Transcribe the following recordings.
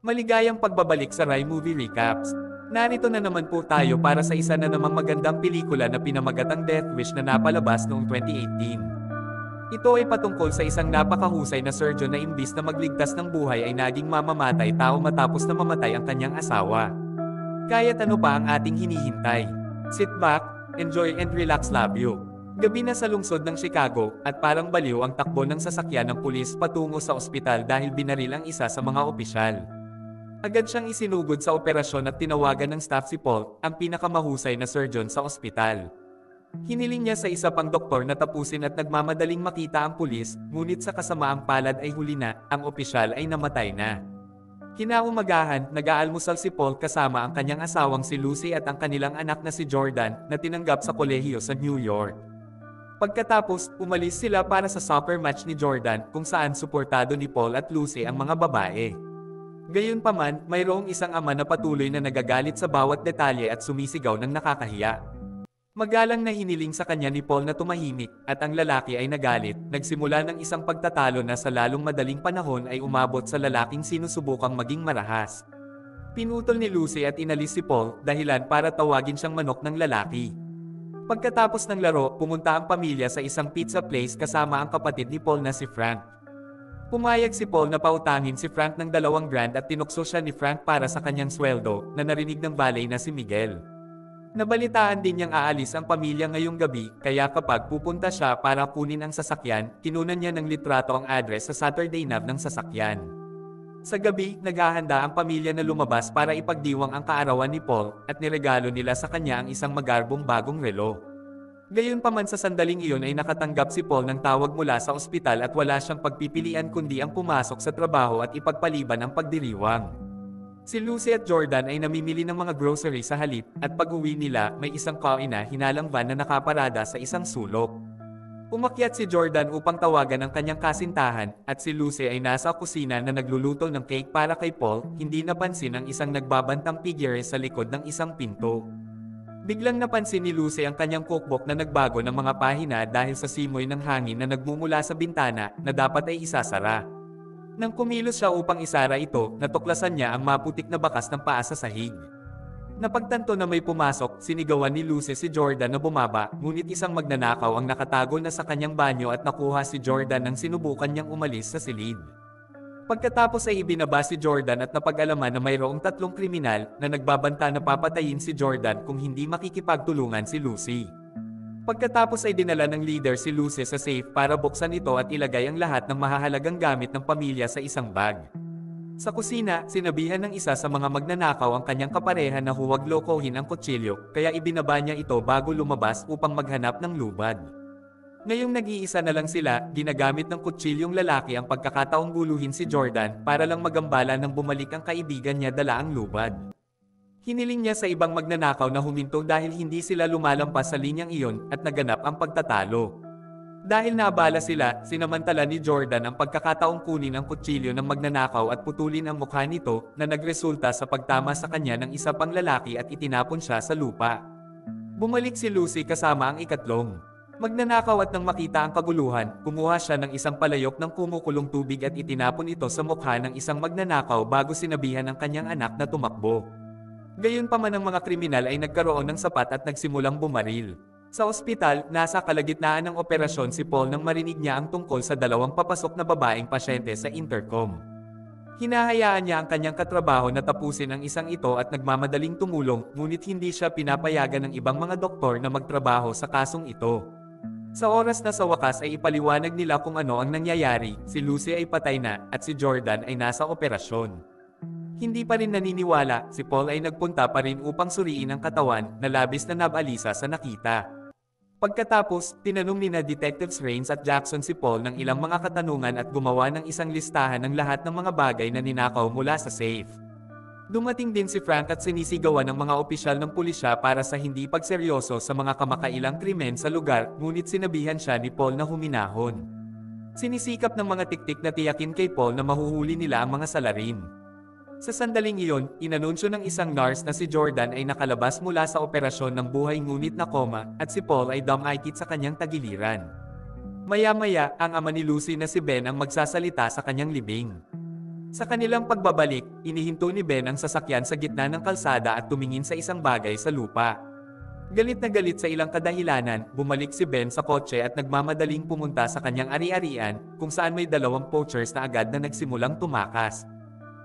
Maligayang pagbabalik sa Rai Movie Recaps. Narito na naman po tayo para sa isa na namang magandang pelikula na pinamagatang Death Wish na napalabas noong 2018. Ito ay patungkol sa isang napakahusay na surgeon na imbis na magligtas ng buhay ay naging mamamatay tao matapos na mamatay ang kanyang asawa. Kaya't ano pa ang ating hinihintay? Sit back, enjoy and relax, love you. Gabi na sa lungsod ng Chicago, at parang baliw ang takbo ng sasakyan ng pulis patungo sa ospital dahil binaril ang isa sa mga opisyal. Agad siyang isinugod sa operasyon at tinawagan ng staff si Paul, ang pinakamahusay na surgeon sa ospital. Hiniling niya sa isa pang doktor na tapusin at nagmamadaling makita ang pulis, ngunit sa kasamaang palad ay huli na, ang opisyal ay namatay na. Kinaumagahan, nag-aalmusal si Paul kasama ang kanyang asawang si Lucy at ang kanilang anak na si Jordan, na tinanggap sa kolehiyo sa New York. Pagkatapos, umalis sila para sa soccer match ni Jordan, kung saan suportado ni Paul at Lucy ang mga babae. Gayunpaman, mayroong isang ama na patuloy na nagagalit sa bawat detalye at sumisigaw ng nakakahiya. Magalang na hiniling sa kanya ni Paul na tumahimik, at ang lalaki ay nagalit, nagsimula ng isang pagtatalo na sa lalong madaling panahon ay umabot sa lalaking sinusubukang maging marahas. Pinutol ni Lucy at inalis si Paul, dahilan para tawagin siyang manok ng lalaki. Pagkatapos ng laro, pumunta ang pamilya sa isang pizza place kasama ang kapatid ni Paul na si Frank. Pumayag si Paul na pautangin si Frank ng $2,000 at tinukso siya ni Frank para sa kanyang sweldo, na narinig ng valet na si Miguel. Nabalitaan din niyang aalis ang pamilya ngayong gabi, kaya kapag pupunta siya para kunin ang sasakyan, kinunan niya ng litrato ang address sa Saturday nav ng sasakyan. Sa gabi, naghahanda ang pamilya na lumabas para ipagdiwang ang kaarawan ni Paul, at niregalo nila sa kanya ang isang magarbong bagong relo. Gayunpaman sa sandaling iyon ay nakatanggap si Paul ng tawag mula sa ospital at wala siyang pagpipilian kundi ang pumasok sa trabaho at ipagpaliban ang pagdiriwang. Si Lucy at Jordan ay namimili ng mga grocery sa halip, at pag-uwi nila, may isang kaina hinalang van na nakaparada sa isang sulok. Umakyat si Jordan upang tawagan ang kanyang kasintahan, at si Lucy ay nasa kusina na nagluluto ng cake para kay Paul, hindi napansin ang isang nagbabantang figure sa likod ng isang pinto. Biglang napansin ni Lucy ang kanyang cookbook na nagbago ng mga pahina dahil sa simoy ng hangin na nagmumula sa bintana, na dapat ay isasara. Nang kumilos siya upang isara ito, natuklasan niya ang maputik na bakas ng paa sa sahig. Napagtanto na may pumasok, sinigawan ni Lucy si Jordan na bumaba, ngunit isang magnanakaw ang nakatago na sa kanyang banyo at nakuha si Jordan nang sinubukan niyang umalis sa silid. Pagkatapos ay ibinaba si Jordan at napag-alaman na mayroong 3 kriminal na nagbabanta na papatayin si Jordan kung hindi makikipagtulungan si Lucy. Pagkatapos ay dinala ng leader si Lucy sa safe para buksan ito at ilagay ang lahat ng mahahalagang gamit ng pamilya sa isang bag. Sa kusina, sinabihan ng isa sa mga magnanakaw ang kanyang kapareha na huwag lokohin ang kutsilyo, kaya ibinaba niya ito bago lumabas upang maghanap ng lubad. Ngayong nag-iisa na lang sila, ginagamit ng kutsilyong lalaki ang pagkakataong guluhin si Jordan para lang magambala nang bumalik ang kaibigan niya dala ang lubad. Hiniling niya sa ibang magnanakaw na huminto dahil hindi sila lumalampas sa linyang iyon at naganap ang pagtatalo. Dahil naabala sila, sinamantala ni Jordan ang pagkakataong kunin ang kutsilyo ng magnanakaw at putulin ang mukha nito, na nagresulta sa pagtama sa kanya ng isa pang lalaki at itinapon siya sa lupa. Bumalik si Lucy kasama ang ikatlong magnanakaw at nang makita ang kaguluhan, kumuha siya ng isang palayok ng kumukulong tubig at itinapon ito sa mukha ng isang magnanakaw bago sinabihan ang kanyang anak na tumakbo. Gayunpaman ang mga kriminal ay nagkaroon ng sapat at nagsimulang bumaril. Sa ospital, nasa kalagitnaan ng operasyon si Paul nang marinig niya ang tungkol sa 2 papasok na babaeng pasyente sa intercom. Hinahayaan niya ang kanyang katrabaho na tapusin ang isang ito at nagmamadaling tumulong, ngunit hindi siya pinapayagan ng ibang mga doktor na magtrabaho sa kasong ito. Sa oras na sa wakas ay ipaliwanag nila kung ano ang nangyayari, si Lucy ay patay na, at si Jordan ay nasa operasyon. Hindi pa rin naniniwala, si Paul ay nagpunta pa rin upang suriin ang katawan, na labis na nabalisa sa nakita. Pagkatapos, tinanong nina Detectives Rains at Jackson si Paul ng ilang mga katanungan at gumawa ng isang listahan ng lahat ng mga bagay na ninakaw mula sa safe. Dumating din si Frank at sinisigawan ng mga opisyal ng pulisya para sa hindi pagseryoso sa mga kamakailang krimen sa lugar, ngunit sinabihan siya ni Paul na huminahon. Sinisikap ng mga tiktik na tiyakin kay Paul na mahuhuli nila ang mga salarin. Sa sandaling iyon, inanunsyo ng isang nurse na si Jordan ay nakalabas mula sa operasyon ng buhay ngunit na koma, at si Paul ay dumaitit sa kanyang tagiliran. Maya-maya, ang ama ni Lucy na si Ben ang magsasalita sa kanyang libing. Sa kanilang pagbabalik, inihinto ni Ben ang sasakyan sa gitna ng kalsada at tumingin sa isang bagay sa lupa. Galit na galit sa ilang kadahilanan, bumalik si Ben sa kotse at nagmamadaling pumunta sa kanyang ari-arian, kung saan may dalawang poachers na agad na nagsimulang tumakas.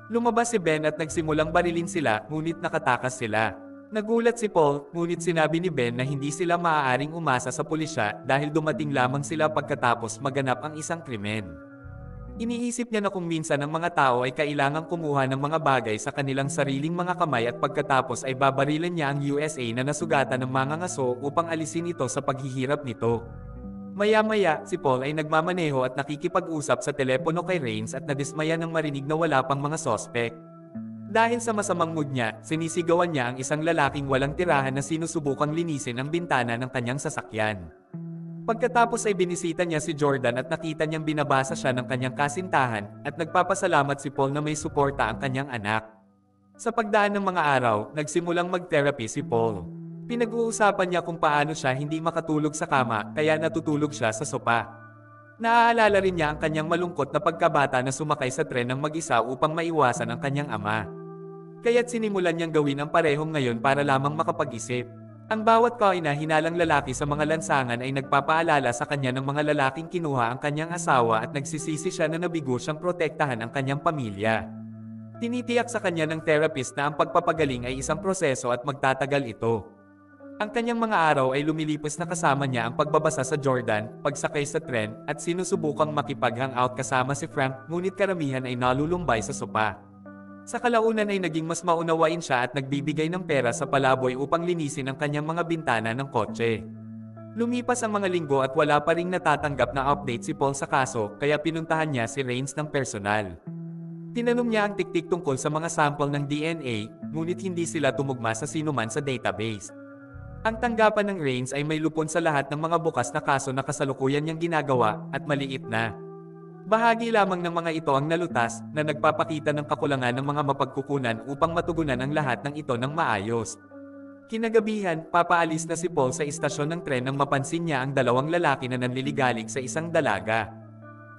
Lumabas si Ben at nagsimulang barilin sila, ngunit nakatakas sila. Nagulat si Paul, ngunit sinabi ni Ben na hindi sila maaaring umasa sa pulisya dahil dumating lamang sila pagkatapos maganap ang isang krimen. Iniisip niya na kung minsan ang mga tao ay kailangang kumuha ng mga bagay sa kanilang sariling mga kamay at pagkatapos ay babarilan niya ang USA na nasugatan ng mga ngaso upang alisin ito sa paghihirap nito. Maya-maya, si Paul ay nagmamaneho at nakikipag-usap sa telepono kay Rains at nadismaya nang marinig na wala pang mga sospek. Dahil sa masamang mood niya, sinisigawan niya ang isang lalaking walang tirahan na sinusubukang linisin ang bintana ng kanyang sasakyan. Pagkatapos ay binisita niya si Jordan at nakita niyang binabasa siya ng kanyang kasintahan at nagpapasalamat si Paul na may suporta ang kanyang anak. Sa pagdaan ng mga araw, nagsimulang mag-therapy si Paul. Pinag-uusapan niya kung paano siya hindi makatulog sa kama kaya natutulog siya sa sopa. Naaalala rin niya ang kanyang malungkot na pagkabata na sumakay sa tren ng mag-isa upang maiwasan ang kanyang ama. Kaya't sinimulan niyang gawin ang parehong ngayon para lamang makapag-isip. Ang bawat kahinahinalang lalaki sa mga lansangan ay nagpapaalala sa kanya ng mga lalaking kinuha ang kanyang asawa at nagsisisi siya na nabigo siyang protektahan ang kanyang pamilya. Tinitiyak sa kanya ng therapist na ang pagpapagaling ay isang proseso at magtatagal ito. Ang kanyang mga araw ay lumilipas na kasama niya ang pagbabasa sa Jordan, pagsakay sa tren, at sinusubukang makipag-hangout kasama si Frank, ngunit karamihan ay nalulumbay sa sopa. Sa kalaunan ay naging mas maunawain siya at nagbibigay ng pera sa palaboy upang linisin ang kanyang mga bintana ng kotse. Lumipas ang mga linggo at wala pa ring natatanggap na update si Paul sa kaso, kaya pinuntahan niya si Rains ng personal. Tinanong niya ang tiktik tungkol sa mga sample ng DNA, ngunit hindi sila tumugma sa sinuman sa database. Ang tanggapan ng Rains ay may lupon sa lahat ng mga bukas na kaso na kasalukuyan niyang ginagawa, at maliit na bahagi lamang ng mga ito ang nalutas, na nagpapakita ng kakulangan ng mga mapagkukunan upang matugunan ang lahat ng ito ng maayos. Kinagabihan, papaalis na si Paul sa istasyon ng tren nang mapansin niya ang dalawang lalaki na nanliligalig sa isang dalaga.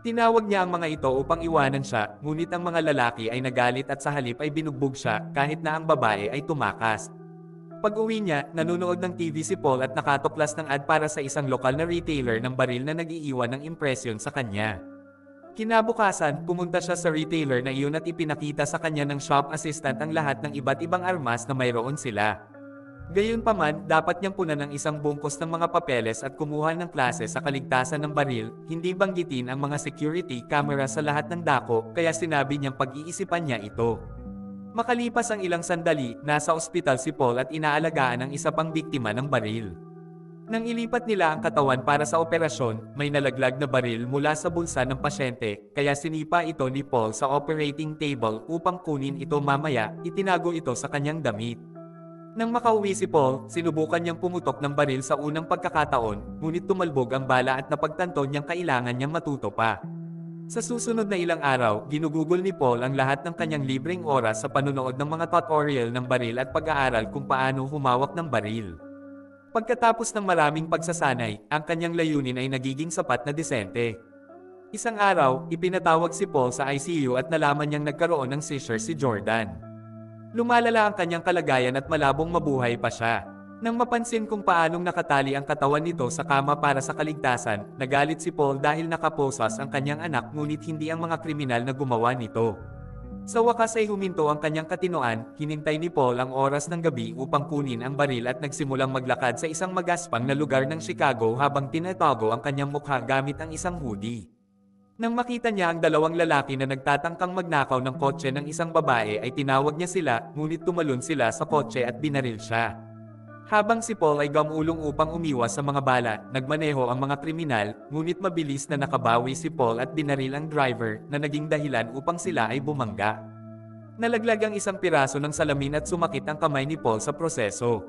Tinawag niya ang mga ito upang iwanan siya, ngunit ang mga lalaki ay nagalit at sa halip ay binugbog siya, kahit na ang babae ay tumakas. Pag-uwi niya, nanonood ng TV si Paul at nakatuklas ng ad para sa isang lokal na retailer ng baril na nag-iiwan ng impresyon sa kanya. Kinabukasan, pumunta siya sa retailer na iyon at ipinakita sa kanya ng shop assistant ang lahat ng iba't ibang armas na mayroon sila. Gayunpaman, dapat niyang punan ng isang bungkos ng mga papeles at kumuha ng klase sa kaligtasan ng baril, hindi banggitin ang mga security camera sa lahat ng dako, kaya sinabi niyang pag-iisipan niya ito. Makalipas ang ilang sandali, nasa ospital si Paul at inaalagaan ang isa pang biktima ng baril. Nang ilipat nila ang katawan para sa operasyon, may nalaglag na baril mula sa bulsa ng pasyente, kaya sinipa ito ni Paul sa operating table upang kunin ito mamaya, itinago ito sa kanyang damit. Nang makauwi si Paul, sinubukan niyang pumutok ng baril sa unang pagkakataon, ngunit tumalbog ang bala at napagtanto niyang kailangan niyang matuto pa. Sa susunod na ilang araw, ginugugol ni Paul ang lahat ng kanyang libreng oras sa panunood ng mga tutorial ng baril at pag-aaral kung paano humawak ng baril. Pagkatapos ng maraming pagsasanay, ang kanyang layunin ay nagiging sapat na disente. Isang araw, ipinatawag si Paul sa ICU at nalaman niyang nagkaroon ng seizure si Jordan. Lumalala ang kanyang kalagayan at malabong mabuhay pa siya. Nang mapansin kung paanong nakatali ang katawan nito sa kama para sa kaligtasan, nagalit si Paul dahil nakaposas ang kanyang anak ngunit hindi ang mga kriminal na gumawa nito. Sa wakas ay huminto ang kanyang katinoan, hinintay ni Paul ang oras ng gabi upang kunin ang baril at nagsimulang maglakad sa isang magaspang na lugar ng Chicago habang tinatago ang kanyang mukha gamit ang isang hoodie. Nang makita niya ang dalawang lalaki na nagtatangkang magnakaw ng kotse ng isang babae ay tinawag niya sila, ngunit tumalon sila sa kotse at binaril siya. Habang si Paul ay gumulong upang umiwas sa mga bala, nagmaneho ang mga kriminal, ngunit mabilis na nakabawi si Paul at binaril ang driver, na naging dahilan upang sila ay bumangga. Nalaglag ang isang piraso ng salamin at sumakit ang kamay ni Paul sa proseso.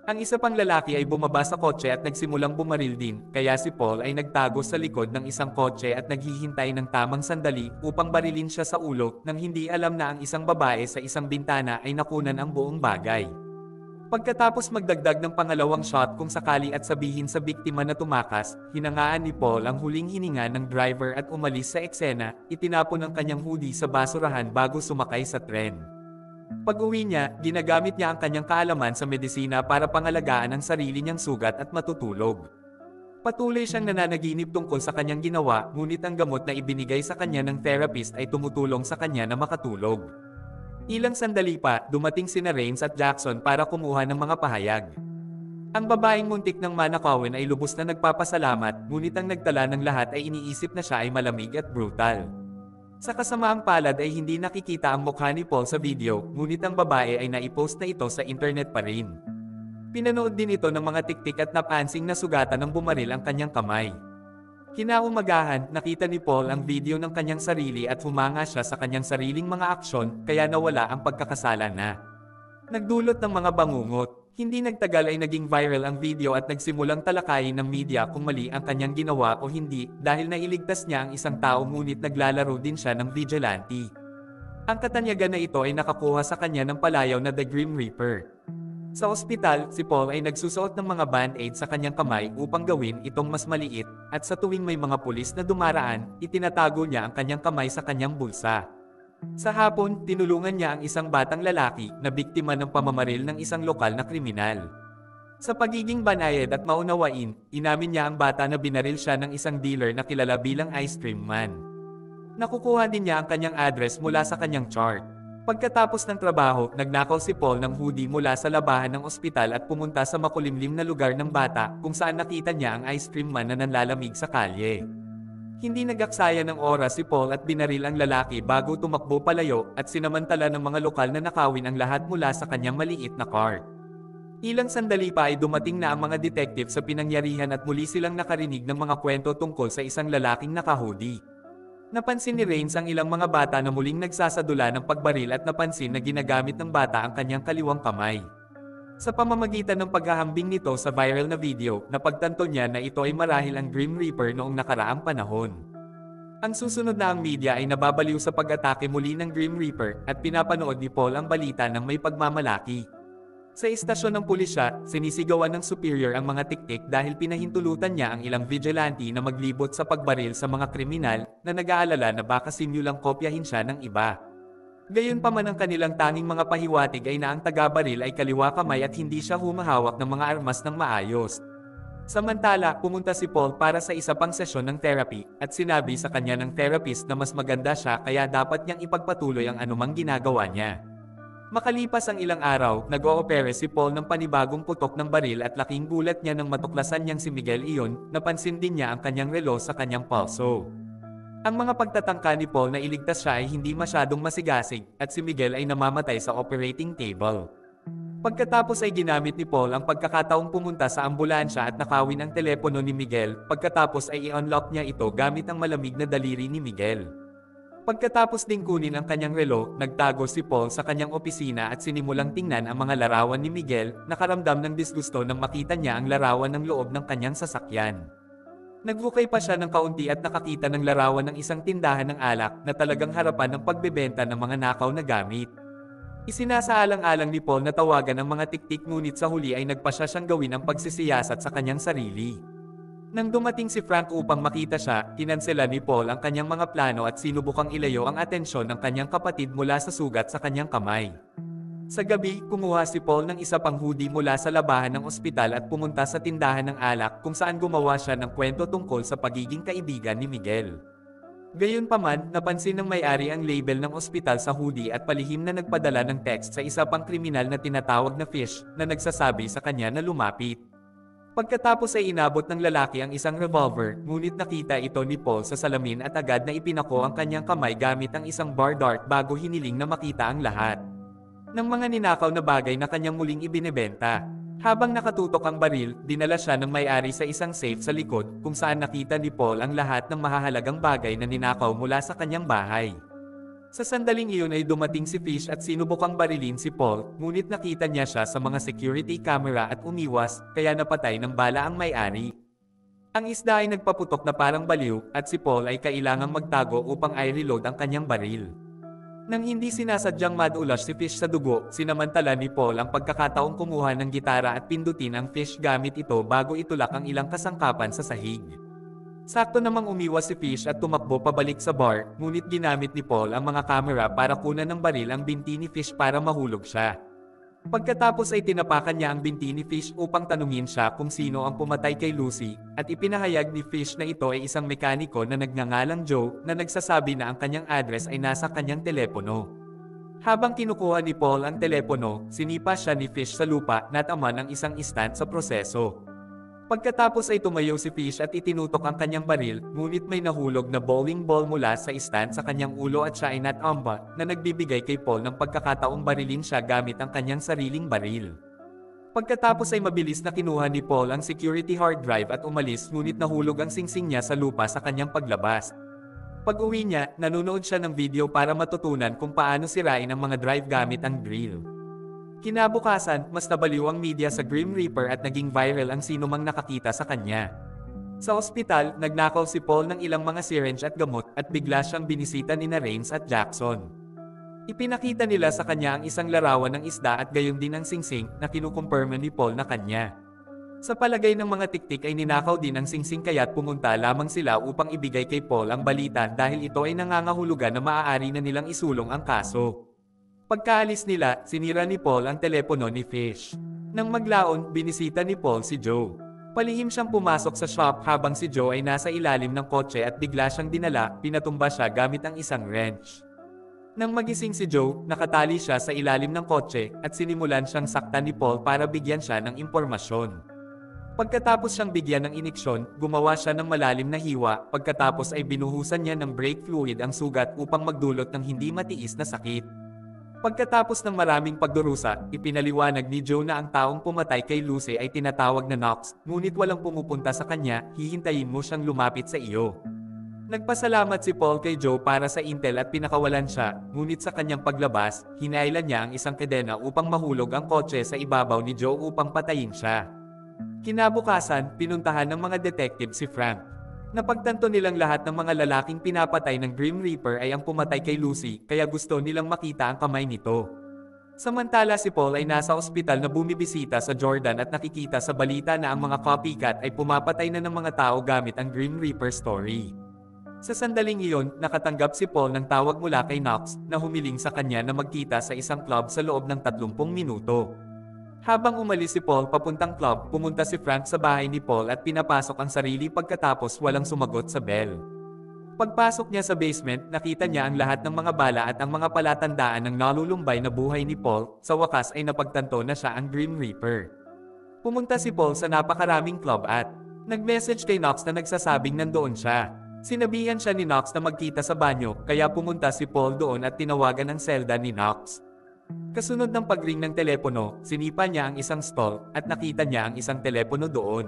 Ang isa pang lalaki ay bumaba sa kotse at nagsimulang bumaril din, kaya si Paul ay nagtago sa likod ng isang kotse at naghihintay ng tamang sandali upang barilin siya sa ulo, nang hindi alam na ang isang babae sa isang bintana ay nakunan ang buong bagay. Pagkatapos magdagdag ng pangalawang shot kung sakali at sabihin sa biktima na tumakas, hinangaan ni Paul ang huling hininga ng driver at umalis sa eksena, itinapon ang kanyang hoodie sa basurahan bago sumakay sa tren. Pag-uwi niya, ginagamit niya ang kanyang kaalaman sa medisina para pangalagaan ang sarili niyang sugat at matutulog. Patuloy siyang nananaginip tungkol sa kanyang ginawa, ngunit ang gamot na ibinigay sa kanya ng therapist ay tumutulong sa kanya na makatulog. Ilang sandali pa, dumating sina Rains at Jackson para kumuha ng mga pahayag. Ang babaeng muntik ng manakawin ay lubos na nagpapasalamat, ngunit ang nagtala ng lahat ay iniisip na siya ay malamig at brutal. Sa kasamaang palad ay hindi nakikita ang mukha ni Paul sa video, ngunit ang babae ay naipost na ito sa internet pa rin. Pinanood din ito ng mga tiktik at napansing na sugatan ng bumaril ang kanyang kamay. Kinaumagahan, nakita ni Paul ang video ng kanyang sarili at humanga siya sa kanyang sariling mga aksyon, kaya nawala ang pagkakasala na. Nagdulot ng mga bangungot, hindi nagtagal ay naging viral ang video at nagsimulang talakayin ng media kung mali ang kanyang ginawa o hindi, dahil nailigtas niya ang isang tao ngunit naglalaro din siya ng vigilante. Ang katanyagan na ito ay nakakuha sa kanya ng palayaw na The Grim Reaper. Sa ospital, si Paul ay nagsusuot ng mga band-aid sa kanyang kamay upang gawin itong mas maliit, at sa tuwing may mga pulis na dumaraan, itinatago niya ang kanyang kamay sa kanyang bulsa. Sa hapon, tinulungan niya ang isang batang lalaki na biktima ng pamamaril ng isang lokal na kriminal. Sa pagiging banayad at maunawain, inamin niya ang bata na binaril siya ng isang dealer na kilala bilang ice cream man. Nakukuha din niya ang kanyang address mula sa kanyang chart. Pagkatapos ng trabaho, nagnakaw si Paul ng hoodie mula sa labahan ng ospital at pumunta sa makulimlim na lugar ng bata, kung saan nakita niya ang ice cream man na nanlalamig sa kalye. Hindi nagaksaya ng oras si Paul at binaril ang lalaki bago tumakbo palayo, at sinamantala ng mga lokal na nakawin ang lahat mula sa kanyang maliit na car. Ilang sandali pa ay dumating na ang mga detective sa pinangyarihan at muli silang nakarinig ng mga kwento tungkol sa isang lalaking naka-hoodie. Napansin ni Rains ang ilang mga bata na muling nagsasadula ng pagbaril at napansin na ginagamit ng bata ang kanyang kaliwang kamay. Sa pamamagitan ng paghahambing nito sa viral na video, napagtanto niya na ito ay marahil ang Grim Reaper noong nakaraang panahon. Ang susunod na ang media ay nababaliw sa pag-atake muli ng Grim Reaper, at pinapanood ni Paul ang balita ng may pagmamalaki. Sa istasyon ng pulisya, sinisigawan ng superior ang mga tiktik dahil pinahintulutan niya ang ilang vigilante na maglibot sa pagbaril sa mga kriminal na nag-aalala na baka simulang kopyahin siya ng iba. Gayunpaman ang kanilang tanging mga pahiwatig ay na ang taga-baril ay kaliwa kamay at hindi siya humahawak ng mga armas ng maayos. Samantala, pumunta si Paul para sa isa pang sesyon ng therapy, at sinabi sa kanya ng therapist na mas maganda siya kaya dapat niyang ipagpatuloy ang anumang ginagawa niya. Makalipas ang ilang araw, nag-oopere si Paul ng panibagong putok ng baril at laking gulat niya nang matuklasan niyang si Miguel iyon, napansin din niya ang kanyang relo sa kanyang pulso. Ang mga pagtatangka ni Paul na iligtas siya ay hindi masyadong masigasig, at si Miguel ay namamatay sa operating table. Pagkatapos ay ginamit ni Paul ang pagkakataong pumunta sa ambulansya at nakawin ang telepono ni Miguel, pagkatapos ay i-unlock niya ito gamit ang malamig na daliri ni Miguel. Pagkatapos ding kunin ang kanyang relo, nagtago si Paul sa kanyang opisina at sinimulang tingnan ang mga larawan ni Miguel, nakaramdam ng disgusto nang makita niya ang larawan ng loob ng kanyang sasakyan. Nagbukay pa siya ng kaunti at nakakita ng larawan ng isang tindahan ng alak na talagang harapan ng pagbebenta ng mga nakaw na gamit. Isinasaalang-alang ni Paul na tawagan ang mga tiktik, ngunit sa huli ay nagpasya siyang gawin ang pagsisiyasat sa kanyang sarili. Nang dumating si Frank upang makita siya, kinansela ni Paul ang kanyang mga plano at sinubukang ilayo ang atensyon ng kanyang kapatid mula sa sugat sa kanyang kamay. Sa gabi, kumuha si Paul ng isa pang hoodie mula sa labahan ng ospital at pumunta sa tindahan ng alak kung saan gumawa siya ng kwento tungkol sa pagiging kaibigan ni Miguel. Gayunpaman, napansin ng may-ari ang label ng ospital sa hoodie at palihim na nagpadala ng text sa isa pang kriminal na tinatawag na Fish, na nagsasabi sa kanya na lumapit. Pagkatapos ay inabot ng lalaki ang isang revolver, ngunit nakita ito ni Paul sa salamin at agad na ipinako ang kanyang kamay gamit ang isang bar dart bago hiniling na makita ang lahat ng mga ninakaw na bagay na kanyang muling ibinebenta. Habang nakatutok ang baril, dinala siya ng may-ari sa isang safe sa likod, kung saan nakita ni Paul ang lahat ng mahahalagang bagay na ninakaw mula sa kanyang bahay. Sa sandaling iyon ay dumating si Fish at sinubukang barilin si Paul, ngunit nakita niya siya sa mga security camera at umiwas, kaya napatay ng bala ang may-ari. Ang isda ay nagpaputok na parang baliw, at si Paul ay kailangang magtago upang i-reload ang kanyang baril. Nang hindi sinasadyang madulas si Fish sa dugo, sinamantala ni Paul ang pagkakataong kumuha ng gitara at pindutin ang Fish gamit ito bago itulak ang ilang kasangkapan sa sahig. Sakto namang umiwas si Fish at tumakbo pabalik sa bar, ngunit ginamit ni Paul ang mga kamera para kunan ng baril ang binti ni Fish para mahulog siya. Pagkatapos ay tinapakan niya ang binti ni Fish upang tanungin siya kung sino ang pumatay kay Lucy, at ipinahayag ni Fish na ito ay isang mekaniko na nagngangalang Joe na nagsasabi na ang kanyang address ay nasa kanyang telepono. Habang kinukuha ni Paul ang telepono, sinipa siya ni Fish sa lupa na tama ng isang istant sa proseso. Pagkatapos ay tumayo si Fish at itinutok ang kanyang baril, ngunit may nahulog na bowling ball mula sa stand sa kanyang ulo at siya ay natamba, na nagbibigay kay Paul ng pagkakataong barilin siya gamit ang kanyang sariling baril. Pagkatapos ay mabilis na kinuha ni Paul ang security hard drive at umalis, ngunit nahulog ang singsing niya sa lupa sa kanyang paglabas. Pag-uwi niya, nanonood siya ng video para matutunan kung paano sirain ang mga drive gamit ang drill. Kinabukasan, mas nabaliw ang media sa Grim Reaper at naging viral ang sinumang nakakita sa kanya. Sa ospital, nagnakaw si Paul ng ilang mga syringe at gamot at bigla siyang binisita ni Rains at Jackson. Ipinakita nila sa kanya ang isang larawan ng isda at gayon din ang singsing na kinukumpirma ni Paul na kanya. Sa palagay ng mga tiktik ay ninakaw din ang singsing kaya't pumunta lamang sila upang ibigay kay Paul ang balita dahil ito ay nangangahulugan na maaari na nilang isulong ang kaso. Pagkaalis nila, sinira ni Paul ang telepono ni Fish. Nang maglaon, binisita ni Paul si Joe. Palihim siyang pumasok sa shop habang si Joe ay nasa ilalim ng kotse at bigla siyang dinala, pinatumba siya gamit ang isang wrench. Nang magising si Joe, nakatali siya sa ilalim ng kotse at sinimulan siyang saktan ni Paul para bigyan siya ng impormasyon. Pagkatapos siyang bigyan ng iniksyon, gumawa siya ng malalim na hiwa, pagkatapos ay binuhusan niya ng brake fluid ang sugat upang magdulot ng hindi matiis na sakit. Pagkatapos ng maraming pagdurusa, ipinaliwanag ni Joe na ang taong pumatay kay Lucy ay tinatawag na Knox, ngunit walang pumupunta sa kanya, hihintayin mo siyang lumapit sa iyo. Nagpasalamat si Paul kay Joe para sa intel at pinakawalan siya, ngunit sa kanyang paglabas, hinailan niya ang isang kadena upang mahulog ang kotse sa ibabaw ni Joe upang patayin siya. Kinabukasan, pinuntahan ng mga detective si Frank. Napagtanto nilang lahat ng mga lalaking pinapatay ng Grim Reaper ay ang pumatay kay Lucy, kaya gusto nilang makita ang kamay nito. Samantala si Paul ay nasa ospital na bumibisita sa Jordan at nakikita sa balita na ang mga copycat ay pumapatay na ng mga tao gamit ang Grim Reaper story. Sa sandaling iyon, nakatanggap si Paul ng tawag mula kay Knox, na humiling sa kanya na magkita sa isang club sa loob ng 30 minuto. Habang umalis si Paul papuntang club, pumunta si Frank sa bahay ni Paul at pinapasok ang sarili pagkatapos walang sumagot sa bell. Pagpasok niya sa basement, nakita niya ang lahat ng mga bala at ang mga palatandaan ng nalulumbay na buhay ni Paul, sa wakas ay napagtanto na siya ang Grim Reaper. Pumunta si Paul sa napakaraming club at nag-message kay Knox na nagsasabing nandoon siya. Sinabihan siya ni Knox na magkita sa banyo, kaya pumunta si Paul doon at tinawagan ang selda ni Knox. Kasunod ng pagring ng telepono, sinipa niya ang isang stall, at nakita niya ang isang telepono doon.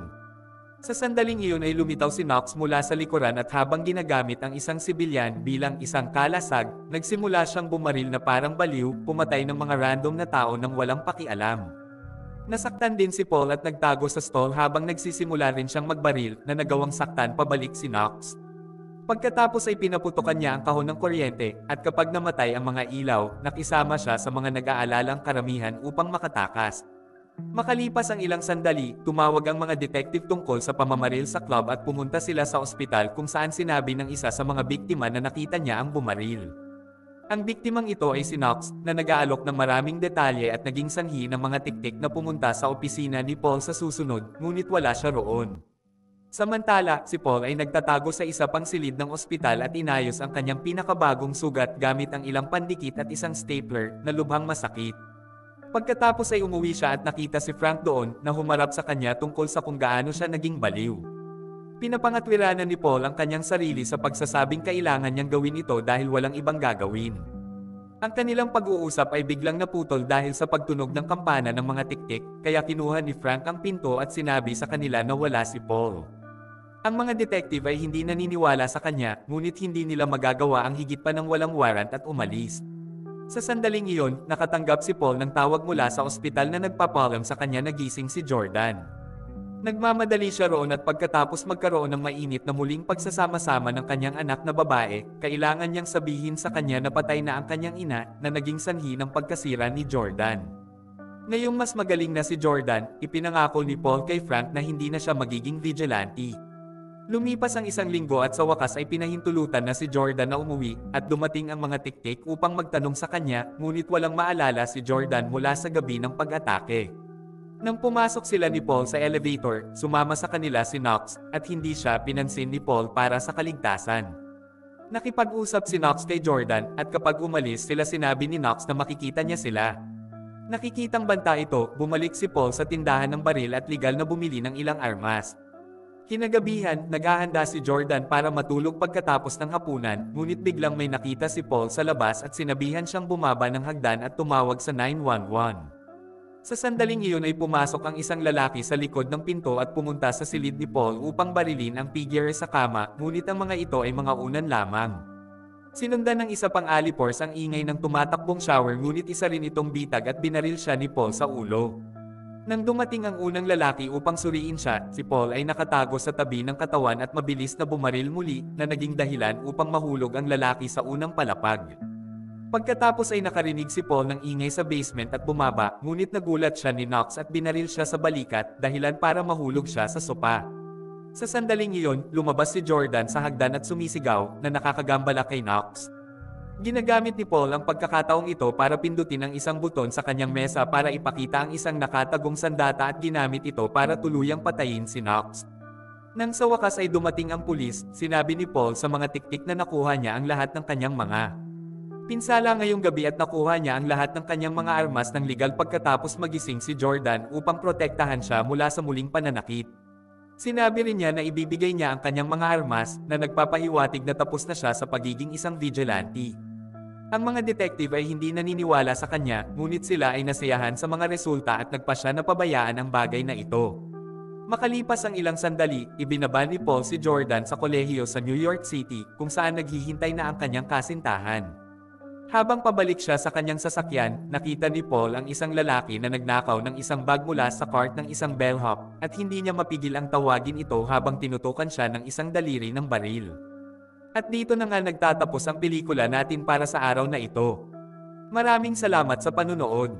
Sa sandaling iyon ay lumitaw si Knox mula sa likuran at habang ginagamit ang isang sibilyan bilang isang kalasag, nagsimula siyang bumaril na parang baliw, pumatay ng mga random na tao nang walang pakialam. Nasaktan din si Paul at nagtago sa stall habang nagsisimula rin siyang magbaril na nagawang saktan pabalik si Knox. Pagkatapos ay pinaputukan niya ang kahon ng kuryente, at kapag namatay ang mga ilaw, nakisama siya sa mga nag-aalalang karamihan upang makatakas. Makalipas ang ilang sandali, tumawag ang mga detective tungkol sa pamamaril sa club at pumunta sila sa ospital kung saan sinabi ng isa sa mga biktima na nakita niya ang bumaril. Ang biktimang ito ay si Knox, na nag-aalok ng maraming detalye at naging sanhi ng mga tiktik na pumunta sa opisina ni Paul sa susunod, ngunit wala siya roon. Samantala, si Paul ay nagtatago sa isa pang silid ng ospital at inayos ang kanyang pinakabagong sugat gamit ang ilang pandikit at isang stapler na lubhang masakit. Pagkatapos ay umuwi siya at nakita si Frank doon na humarap sa kanya tungkol sa kung gaano siya naging baliw. Pinapangatwiranan ni Paul ang kanyang sarili sa pagsasabing kailangan niyang gawin ito dahil walang ibang gagawin. Ang kanilang pag-uusap ay biglang naputol dahil sa pagtunog ng kampana ng mga tiktik, kaya kinuha ni Frank ang pinto at sinabi sa kanila na wala si Paul. Ang mga detective ay hindi naniniwala sa kanya, ngunit hindi nila magagawa ang higit pa ng walang warrant at umalis. Sa sandaling iyon, nakatanggap si Paul ng tawag mula sa ospital na nagpapalam sa kanya na gising si Jordan. Nagmamadali siya roon at pagkatapos magkaroon ng mainit na muling pagsasama-sama ng kanyang anak na babae, kailangan niyang sabihin sa kanya na patay na ang kanyang ina na naging sanhi ng pagkasira ni Jordan. Ngayong mas magaling na si Jordan, ipinangako ni Paul kay Frank na hindi na siya magiging vigilante. Lumipas ang isang linggo at sa wakas ay pinahintulutan na si Jordan na umuwi at dumating ang mga tiktik upang magtanong sa kanya, ngunit walang maalala si Jordan mula sa gabi ng pag-atake. Nang pumasok sila ni Paul sa elevator, sumama sa kanila si Knox at hindi siya pinansin ni Paul para sa kaligtasan. Nakipag-usap si Knox kay Jordan at kapag umalis sila sinabi ni Knox na makikita niya sila. Nakikitang banta ito, bumalik si Paul sa tindahan ng baril at legal na bumili ng ilang armas. Kinagabihan, naghahanda si Jordan para matulog pagkatapos ng hapunan, ngunit biglang may nakita si Paul sa labas at sinabihan siyang bumaba ng hagdan at tumawag sa 911. Sa sandaling iyon ay pumasok ang isang lalaki sa likod ng pinto at pumunta sa silid ni Paul upang barilin ang figure sa kama, ngunit ang mga ito ay mga unan lamang. Sinundan ng isa pang alipors ang ingay ng tumatakbong shower ngunit isa rin itong bitag at binaril siya ni Paul sa ulo. Nang dumating ang unang lalaki upang suriin siya, si Paul ay nakatago sa tabi ng katawan at mabilis na bumaril muli na naging dahilan upang mahulog ang lalaki sa unang palapag. Pagkatapos ay nakarinig si Paul ng ingay sa basement at bumaba, ngunit nagulat siya ni Knox at binaril siya sa balikat dahilan para mahulog siya sa sopa. Sa sandaling iyon, lumabas si Jordan sa hagdan at sumisigaw na nakakagambala kay Knox. Ginagamit ni Paul ang pagkakataong ito para pindutin ang isang buton sa kanyang mesa para ipakita ang isang nakatagong sandata at ginamit ito para tuluyang patayin si Knox. Nang sa wakas ay dumating ang pulis, sinabi ni Paul sa mga tiktik na nakuha niya ang lahat ng kanyang mga pinsala ngayong gabi at nakuha niya ang lahat ng kanyang mga armas ng legal pagkatapos magising si Jordan upang protektahan siya mula sa muling pananakit. Sinabi rin niya na ibibigay niya ang kanyang mga armas na nagpapahiwatig na tapos na siya sa pagiging isang vigilante. Ang mga detective ay hindi naniniwala sa kanya, ngunit sila ay nasiyahan sa mga resulta at nagpa siya na pabayaan ang bagay na ito. Makalipas ang ilang sandali, ibinaba ni Paul si Jordan sa kolehiyo sa New York City kung saan naghihintay na ang kanyang kasintahan. Habang pabalik siya sa kanyang sasakyan, nakita ni Paul ang isang lalaki na nagnakaw ng isang bag mula sa cart ng isang bellhop, at hindi niya mapigil ang tawagin ito habang tinutukan siya ng isang daliri ng baril. At dito na nga nagtatapos ang pelikula natin para sa araw na ito. Maraming salamat sa panunood.